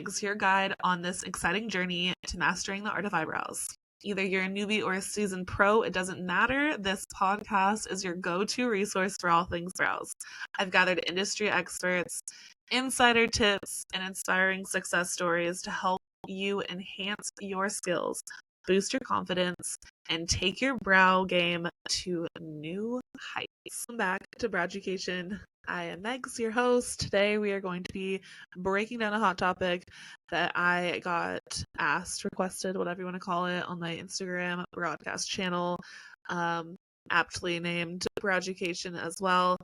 Megs, your guide on this exciting journey to mastering the art of eyebrows. Either you're a newbie or a seasoned pro, it doesn't matter. This podcast is your go-to resource for all things brows. I've gathered industry experts, insider tips, and inspiring success stories to help you enhance your skills, boost your confidence, and take your brow game to new heights. Welcome back to Broweducation. I am Megs, your host. Today we are going to be breaking down a hot topic that I got asked, requested, whatever you want to call it, on my Instagram broadcast channel, aptly named Broweducation as well.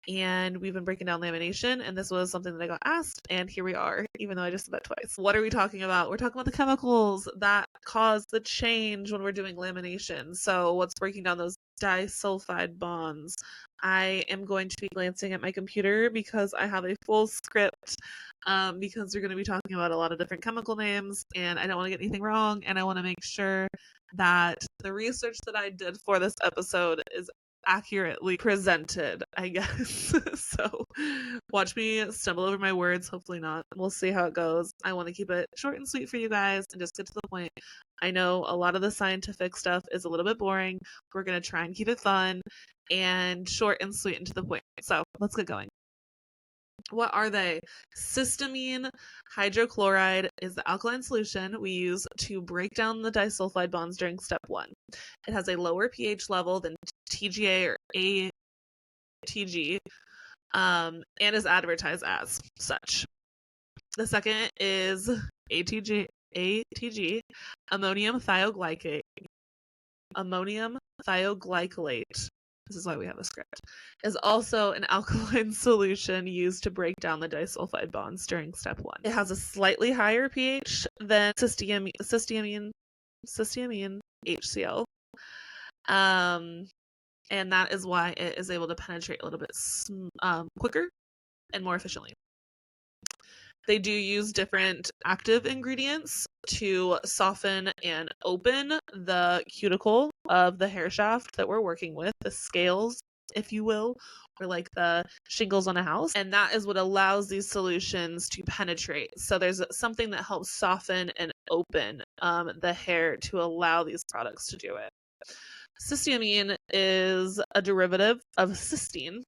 And we've been breaking down lamination, and this was something that I got asked, and here we are, even though I just said that twice. What are we talking about? We're talking about the chemicals that cause the change when we're doing lamination. So what's breaking down those disulfide bonds? I am going to be glancing at my computer because I have a full script, because we're going to be talking about a lot of different chemical names, and I don't want to get anything wrong, and I want to make sure that the research that I did for this episode is accurately presented, I guess. So watch me stumble over my words. Hopefully not. We'll see how it goes. I want to keep it short and sweet for you guys and just get to the point. I know a lot of the scientific stuff is a little bit boring. We're going to try and keep it fun and short and sweet and to the point. So let's get going. What are they? Cysteamine hydrochloride is the alkaline solution we use to break down the disulfide bonds during step 1. It has a lower pH level than TGA or ATG, and is advertised as such. The second is ATG, ammonium thioglycate. Ammonium thioglycolate. This is why we have a script, is also an alkaline solution used to break down the disulfide bonds during step 1. It has a slightly higher pH than Cysteamine HCL. And that is why it is able to penetrate a little bit quicker and more efficiently. They do use different active ingredients to soften and open the cuticle of the hair shaft that we're working with, the scales, if you will, or like the shingles on a house. And that is what allows these solutions to penetrate. So there's something that helps soften and open the hair to allow these products to do it. Cysteamine is a derivative of cysteine.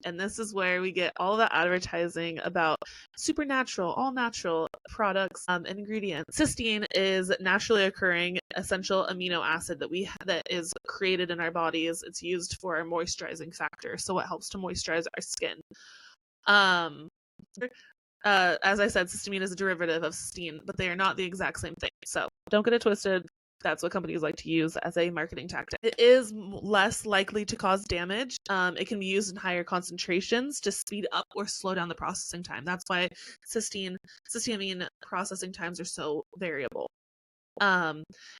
And this is where we get all the advertising about supernatural, all natural products and ingredients. Cysteine is naturally occurring essential amino acid that is created in our bodies. It's used for our moisturizing factor, so it helps to moisturize our skin. As I said, cysteamine is a derivative of cysteine, but they are not the exact same thing. So don't get it twisted. That's what companies like to use as a marketing tactic. It is less likely to cause damage. It can be used in higher concentrations to speed up or slow down the processing time. That's why cysteamine processing times are so variable.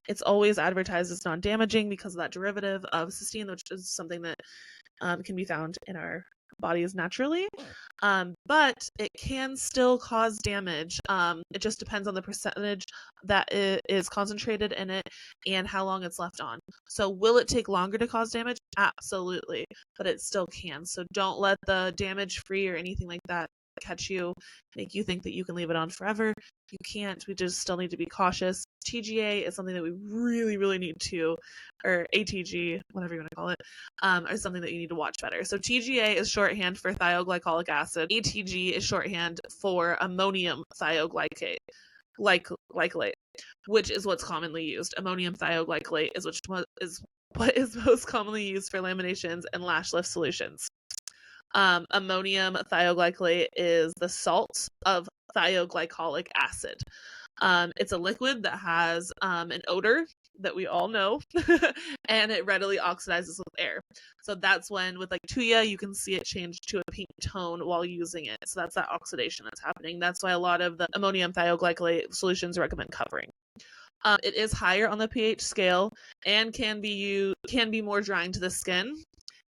It's always advertised as non-damaging because of that derivative of cysteine, which is something that can be found in our bodies naturally, but it can still cause damage. It just depends on the percentage that it is concentrated in it and how long it's left on. So will it take longer to cause damage? Absolutely, but it still can. So don't let the damage free or anything like that catch you, make you think that you can leave it on forever. You can't. We just still need to be cautious. TGA is something that we really, really need to, or ATG, whatever you want to call it, is something that you need to watch better. So TGA is shorthand for thioglycolic acid. ATG is shorthand for ammonium thioglycate, glycolate, which is what's commonly used. Ammonium thioglycolate is what is most commonly used for laminations and lash lift solutions. Ammonium thioglycolate is the salt of thioglycolic acid. It's a liquid that has an odor that we all know, and it readily oxidizes with air. So that's when, with like Tuya, you can see it change to a pink tone while using it. So that's that oxidation that's happening. That's why a lot of the ammonium thioglycolate solutions recommend covering. It is higher on the pH scale and can be more drying to the skin.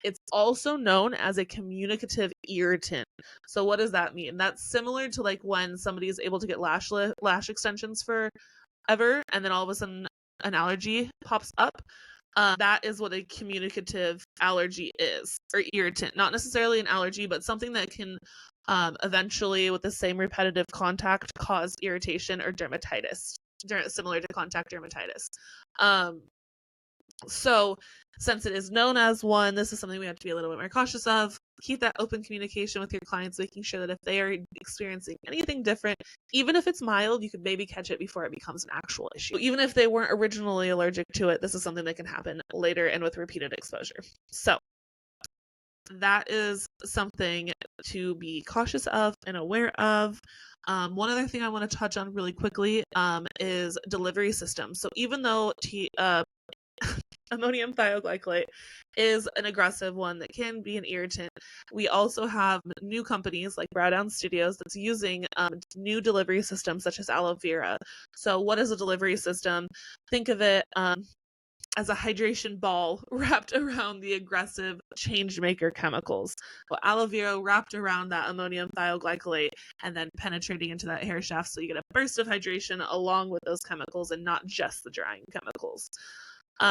It's also known as a communicative irritant. So what does that mean? That's similar to like when somebody is able to get lash extensions forever, and then all of a sudden an allergy pops up. That is what a communicative allergy is, or irritant. Not necessarily an allergy, but something that can eventually with the same repetitive contact cause irritation or dermatitis, similar to contact dermatitis. So since it is known as one, this is something we have to be a little bit more cautious of. Keep that open communication with your clients, making sure that if they are experiencing anything different, even if it's mild, you could maybe catch it before it becomes an actual issue. Even if they weren't originally allergic to it, this is something that can happen later and with repeated exposure. So that is something to be cautious of and aware of. One other thing I want to touch on really quickly is delivery systems. So even though ammonium thioglycolate is an aggressive one that can be an irritant, we also have new companies like Brow Down Studios that's using new delivery systems such as aloe vera. So what is a delivery system? Think of it as a hydration ball wrapped around the aggressive change maker chemicals. Well, aloe vera wrapped around that ammonium thioglycolate and then penetrating into that hair shaft, so you get a burst of hydration along with those chemicals and not just the drying chemicals.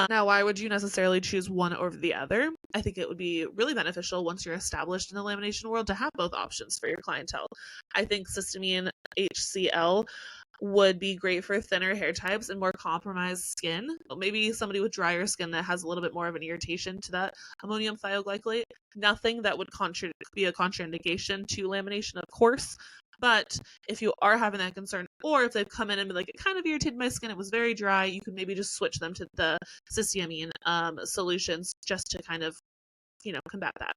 Now, why would you necessarily choose one over the other? I think it would be really beneficial once you're established in the lamination world to have both options for your clientele. I think Cysteamine HCL would be great for thinner hair types and more compromised skin. Maybe somebody with drier skin that has a little bit more of an irritation to that ammonium thioglycolate. Nothing that would be a contraindication to lamination, of course. But if you are having that concern, or if they've come in and been like, it kind of irritated my skin, it was very dry, you can maybe just switch them to the Cysteamine solutions just to kind of, combat that.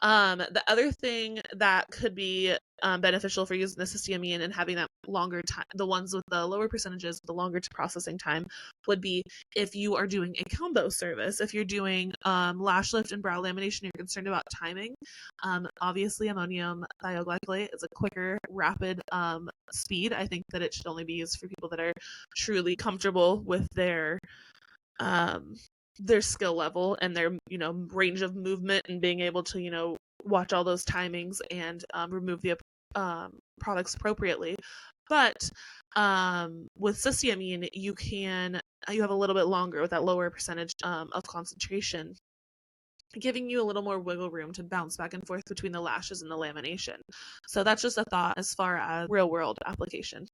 The other thing that could be beneficial for using the Cysteamine and having that longer time, the ones with the lower percentages, the longer processing time, would be if you are doing a combo service. If you're doing lash lift and brow lamination, you're concerned about timing. Obviously, ammonium thioglycolate is a quicker, rapid speed. I think that it should only be used for people that are truly comfortable with their skill level and their range of movement and being able to watch all those timings and remove the products appropriately. But with Cysteamine, you have a little bit longer with that lower percentage of concentration, giving you a little more wiggle room to bounce back and forth between the lashes and the lamination. So that's just a thought as far as real world application.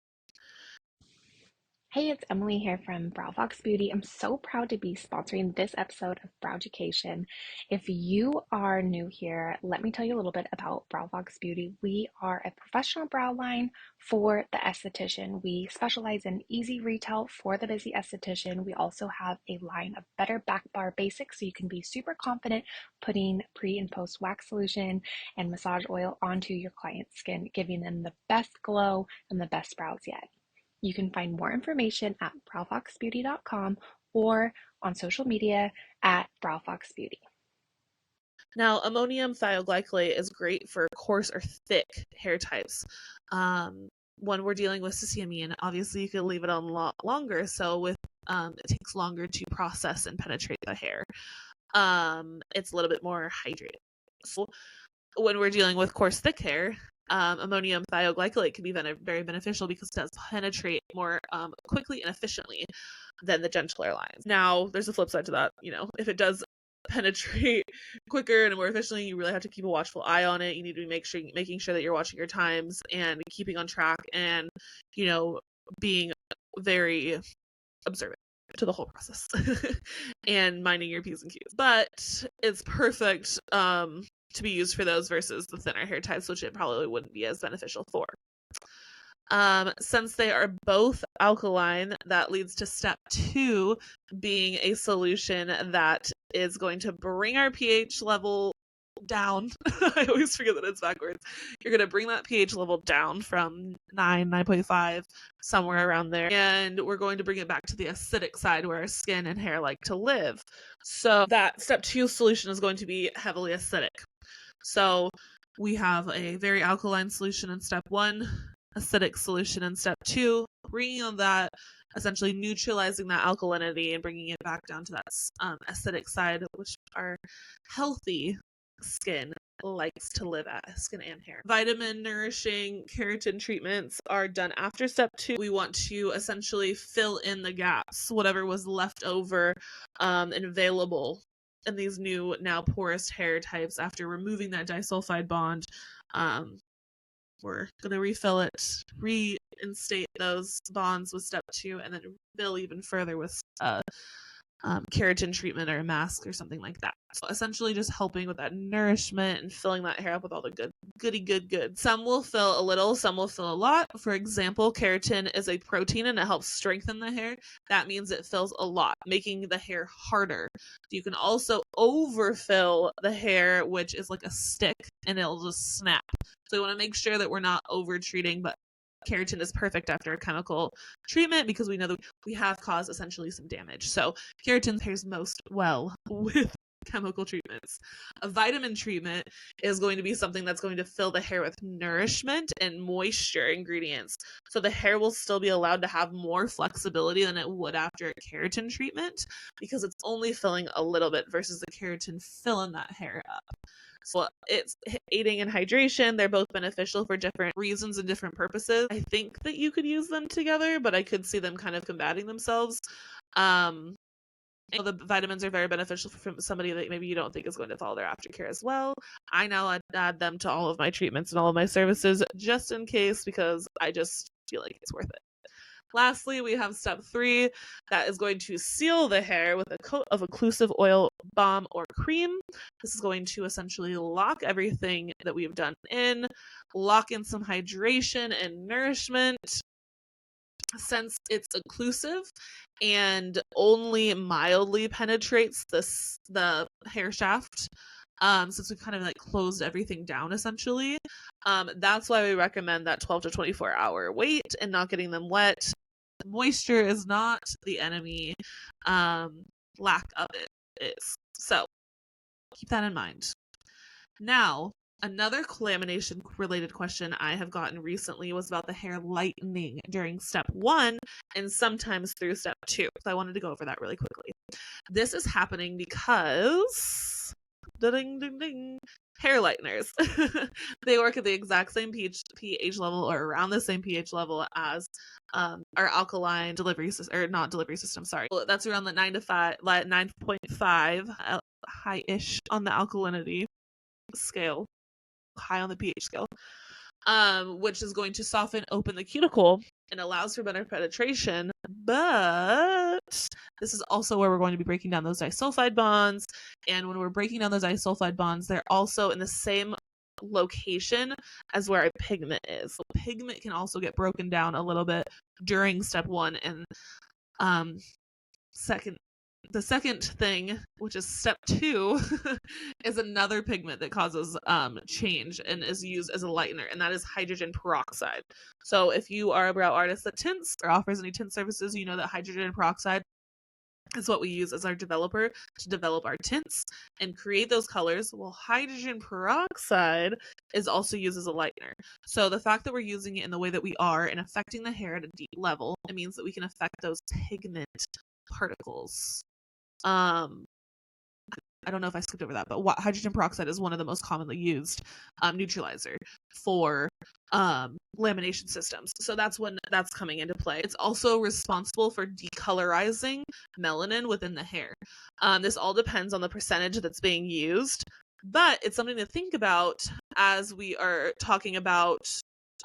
Hey, it's Emily here from BrowFox Beauty. I'm so proud to be sponsoring this episode of Browducation. If you are new here, let me tell you a little bit about BrowFox Beauty. We are a professional brow line for the esthetician. We specialize in easy retail for the busy esthetician. We also have a line of better back bar basics, so you can be super confident putting pre and post wax solution and massage oil onto your client's skin, giving them the best glow and the best brows yet. You can find more information at browfoxbeauty.com or on social media at browfoxbeauty. Now, ammonium thioglycolate is great for coarse or thick hair types. When we're dealing with Cysteamine, obviously you could leave it on longer, so it takes longer to process and penetrate the hair. It's a little bit more hydrated. So when we're dealing with coarse, thick hair, ammonium thioglycolate can be very beneficial because it does penetrate more quickly and efficiently than the gentler lines. Now, there's a flip side to that. If it does penetrate quicker and more efficiently, you really have to keep a watchful eye on it. You need to be making sure that you're watching your times and keeping on track and, being very observant to the whole process and minding your P's and Q's. But it's perfect to be used for those versus the thinner hair types, which it probably wouldn't be as beneficial for. Since they are both alkaline, that leads to step 2 being a solution that is going to bring our pH level down. I always forget that it's backwards. You're going to bring that pH level down from 9.5, somewhere around there. And we're going to bring it back to the acidic side where our skin and hair like to live. So that step 2 solution is going to be heavily acidic. So we have a very alkaline solution in step 1, acidic solution in step 2, bringing on that, essentially neutralizing that alkalinity and bringing it back down to that acidic side, which our healthy skin likes to live at, skin and hair. Vitamin, nourishing, keratin treatments are done after step 2. We want to essentially fill in the gaps, whatever was left over and available in these new, now porous hair types after removing that disulfide bond we're going to refill it, reinstate those bonds with step 2, and then fill even further with keratin treatment or a mask or something like that. So essentially just helping with that nourishment and filling that hair up with all the good. Some will fill a little, some will fill a lot. For example, keratin is a protein and it helps strengthen the hair. That means it fills a lot, making the hair harder. You can also overfill the hair, which is like a stick, and it'll just snap. So we want to make sure that we're not over treating, but keratin is perfect after a chemical treatment because we know that we have caused essentially some damage. So keratin pairs most well with chemical treatments. A vitamin treatment is going to be something that's going to fill the hair with nourishment and moisture ingredients. So the hair will still be allowed to have more flexibility than it would after a keratin treatment because it's only filling a little bit versus the keratin filling that hair up. So it's aiding in hydration. They're both beneficial for different reasons and different purposes. I think that you could use them together, but I could see them kind of combating themselves. The vitamins are very beneficial for somebody that maybe you don't think is going to follow their aftercare as well. I now add them to all of my treatments and all of my services just in case because I just feel like it's worth it. Lastly, we have step 3 that is going to seal the hair with a coat of occlusive oil, balm, or cream. This is going to essentially lock everything that we've done in, lock in some hydration and nourishment. Since it's occlusive and only mildly penetrates the hair shaft, since we've kind of like closed everything down essentially, that's why we recommend that 12 to 24 hour wait and not getting them wet. Moisture is not the enemy. Lack of it is. So keep that in mind. Now, another lamination related question I have gotten recently was about the hair lightening during step 1 and sometimes through step 2. So I wanted to go over that really quickly. This is happening because hair lighteners. They work at the exact same pH level or around the same pH level as our alkaline delivery system, or not delivery system, sorry. That's around the 9.5 high-ish on the alkalinity scale, high on the pH scale, which is going to soften open the cuticle and allows for better penetration. But this is also where we're going to be breaking down those disulfide bonds. And when we're breaking down those disulfide bonds, they're also in the same location as where our pigment is. So pigment can also get broken down a little bit during step 1 and the second thing, which is step 2, is another pigment that causes change and is used as a lightener, and that is hydrogen peroxide. So if you are a brow artist that tints or offers any tint services, you know that hydrogen peroxide is what we use as our developer to develop our tints and create those colors. Well, hydrogen peroxide is also used as a lightener. So the fact that we're using it in the way that we are and affecting the hair at a deep level, it means that we can affect those pigment particles. I don't know if I skipped over that, but hydrogen peroxide is one of the most commonly used neutralizer for lamination systems. So that's when that's coming into play. It's also responsible for decolorizing melanin within the hair. This all depends on the percentage that's being used, but it's something to think about as we are talking about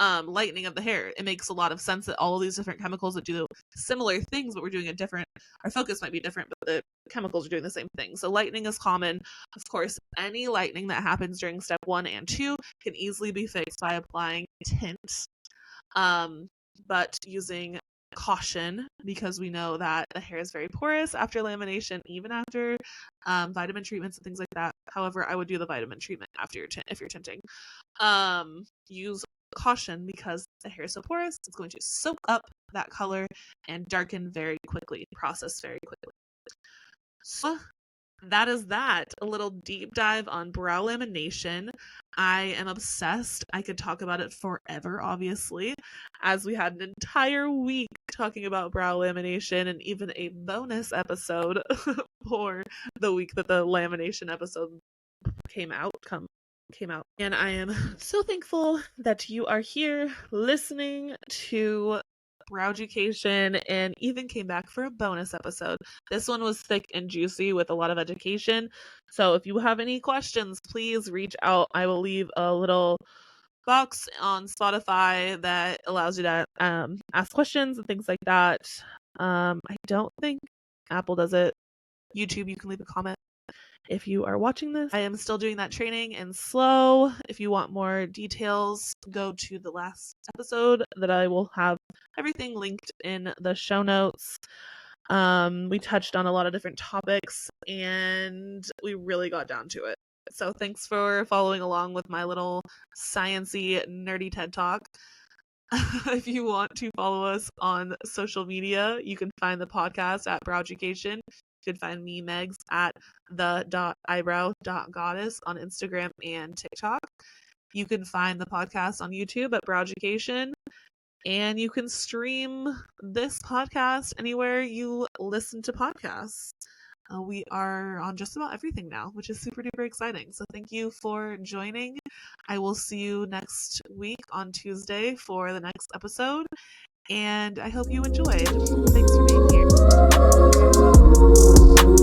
lightening of the hair. It makes a lot of sense that all of these different chemicals that do similar things, but we're doing our focus might be different, but the chemicals are doing the same thing. So lightening is common. Of course, any lightening that happens during step 1 and 2 can easily be fixed by applying tint, but using caution because we know that the hair is very porous after lamination, even after vitamin treatments and things like that. However, I would do the vitamin treatment after if you're tinting. Use caution because the hair is so porous, it's going to soak up that color and darken very quickly, process very quickly. So that is that. A little deep dive on brow lamination. I am obsessed. I could talk about it forever, obviously, as we had an entire week talking about brow lamination and even a bonus episode for the week that the lamination episode came out. And I am so thankful that you are here listening to Browducation and even came back for a bonus episode. This one was thick and juicy with a lot of education. So if you have any questions, please reach out. I will leave a little box on Spotify that allows you to ask questions and things like that. I don't think Apple does it. YouTube, you can leave a comment if you are watching this. I am still doing that training in slow. If you want more details, go to the last episode that I will have everything linked in the show notes. We touched on a lot of different topics and we really got down to it. So thanks for following along with my little sciencey nerdy TED Talk. If you want to follow us on social media, you can find the podcast at Browducation. You can find me, Megs, at the.eyebrow.goddess on Instagram and TikTok. You can find the podcast on YouTube at Browducation. And you can stream this podcast anywhere you listen to podcasts. We are on just about everything now, which is super duper exciting. So thank you for joining. I will see you next week on Tuesday for the next episode. And I hope you enjoyed. Thanks for being here.